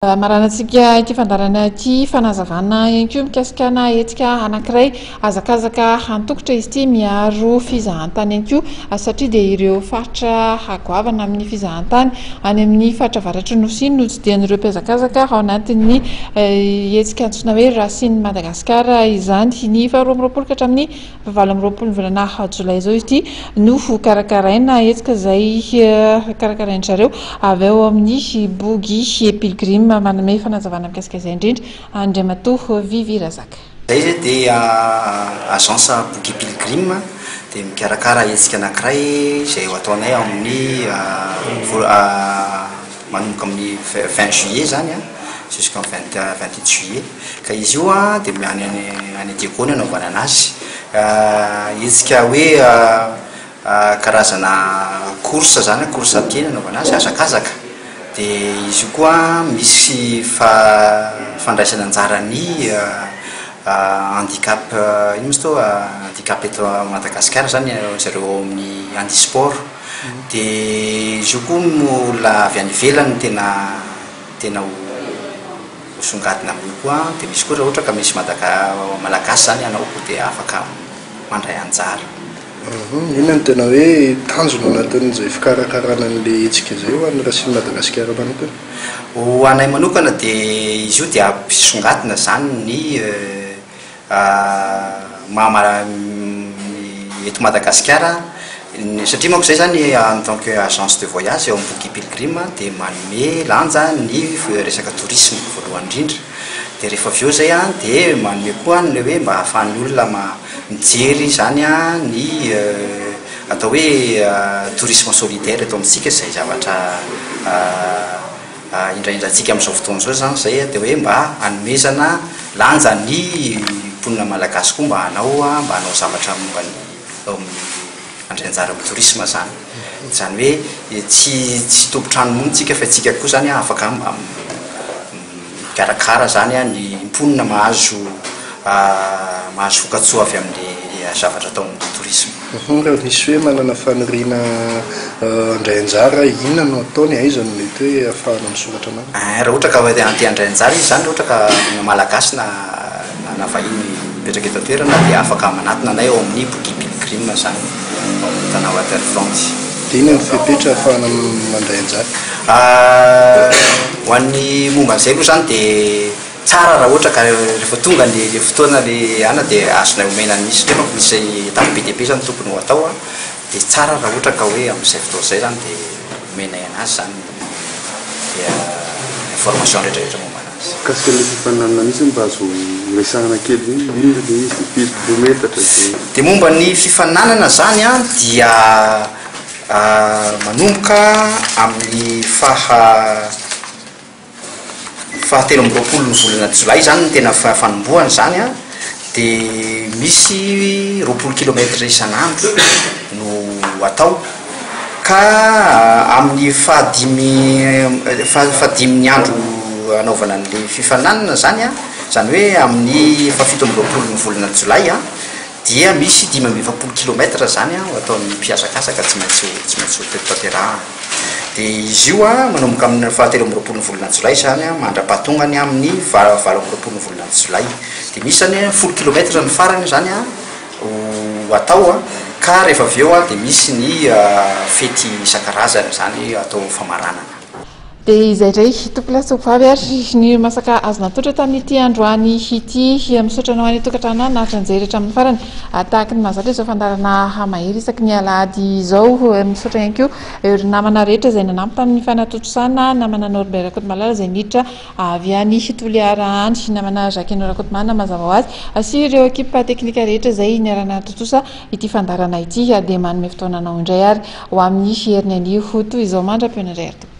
Maranantsika ity fandarana ity fanazavana ihany koa mikasikana hetsika anankiray azakazaka hantokotra izy ity miaro fizahantany ihany koa satria dia ireo faritra hagoavana amin'ny fizahantany any amin'ny faritra avaratra nosy no tsidian'ireo mpiazakazaka ao anatin'ny hetsika antsoina hoe Racine Madagasikara izany ny 2020 ka hatramin'ny 2020 volana Jolay izao izy ity no karakaraina hetsika izay karakarain-zareo avy ao amin'ny bogy pilgrim manome fanazavana mikasika izay indrindra Andriamatoa Vivi Razaka. Zay dia agence bogy pilgrim dia mikarakara hetsika anankiray izay ho ataonay amin'ny manomboka amin'ny 20 juillet zany jusqu'en 28 juillet ka izy io dia any diakony anaovana anazy hetsika hoe karazana course zany course kely anaovana azy azakazaka dia izy io koa misy fandraisana anjara ny handicap ino moa to handicap eto Madagasikara zany zareo amin'ny handisport dia izy io koa mola avy any ivelany tena hosongadina amin'io koa dia misy koa raha ohatra ka misy malagasy zany anao dia afaka mandray anjara. Inona no tena hoe tanjona anatin'izay fikarakarana an'ilay hetsika izay ho an'ny Racine Madagasikara manokana? Ho anay manokana dia izy io dia ampisongadina zany ny eto Madagasikara satria manko izay zany en tant que agence de voyage eo amin'ny bogy pilgrim dia manome lanja ny resaka tourisme voalohany indrindra dia rehefa avy eo zay dia manome koa ny hoe mba ahafahan'ny olona mijery zany ny atao hoe tourisme solidaire eto amintsika izay zavatra indraindrantsika amin'izao fotoana izao zany zay dia hoe mba hanomezana lanja ny mponina malagasy koa mba hanao zavatra momba ny andray anjara amin'ny tourisme zany hoe tsy tompotrano monitsika fa tsika koa zany afaka mba mikarakara zany ny mponina mahazo vokatsoa avy amin'ny zavatra atao amin'ny tourisme. Raha nisy hoe manana faniriana andray anjara inona no ataony aiza no mety hoe ahafahana misoratra anazy? Raha ohatra ka hoe anty andray anjara izy zany ohatra ka malagasy na vahiny mipetraka eto an-toerana dia afaka manatona anay ao amin'ny bogy pilgrim zany ao amin'ny tana Waterfront. Dia inona ny fepetra ahafahana mandray anjara? Ho an'ny momba an'izay moa zany dia tsara raha ohatra ka rehefa tonga le fotoana le ana dia azonay omena misy nefa misy etape be dia be zany tokony ho atao dia tsara raha ohatra ka hoe amin'izay fotoana izay zany dia omenay anazy zany dia information rehetrarehetra momba anazy. Kasika ilay fifaninanana misy mba azo resahana kely kilometatra dia momba ny fifaninanana zany dia manomboka amin'ny fahatelo amby roapolo ny volana Jolay zany tena fanombohany zany dia misy 20 kilometra isan'andro no atao ka amin'ny fahadimy andro anaovana an'ilay fifaninanana zany hoe amin'ny 17 amby roapolo ny volana Jolay dia misy 520 kilometra zany ataon'ny mpiazakazaka tsy maintsy tanterahana. Dia izy io manomboka amin'ny fahatelo amby roapolo ny volana Jolay zany mandra-pahatongany amin'ny 20 amby roapolo ny volana Jolay dia misy zany 10 kilometra ny farany zany ho atao ka rehefa avy eo dia misy ny fety isan-karazany zany atao famaranana. Dia izay indray tompolasy vavy ary ny masaka azona totra tamin'ity androany ity misaotra anao any tokantrano na tranjery hatramin'ny farany tahaka ny mahazatra izao fandarana mahery isaky ny alahady izao misaotra ihany koa ireo namana rehetra izay nanampy tamin'ny fanatontosana namana Norbert Rakotomalala izay miditra avy any Toliara any namana Jacques Rakotomana mazava ho azy sy ireo ekipa teknika rehetra izay niarana totosa ity fandarana ity dia manome fotoana anao indray ary ho amin'ny herin'ny anio toy izao mandra-piona indray ary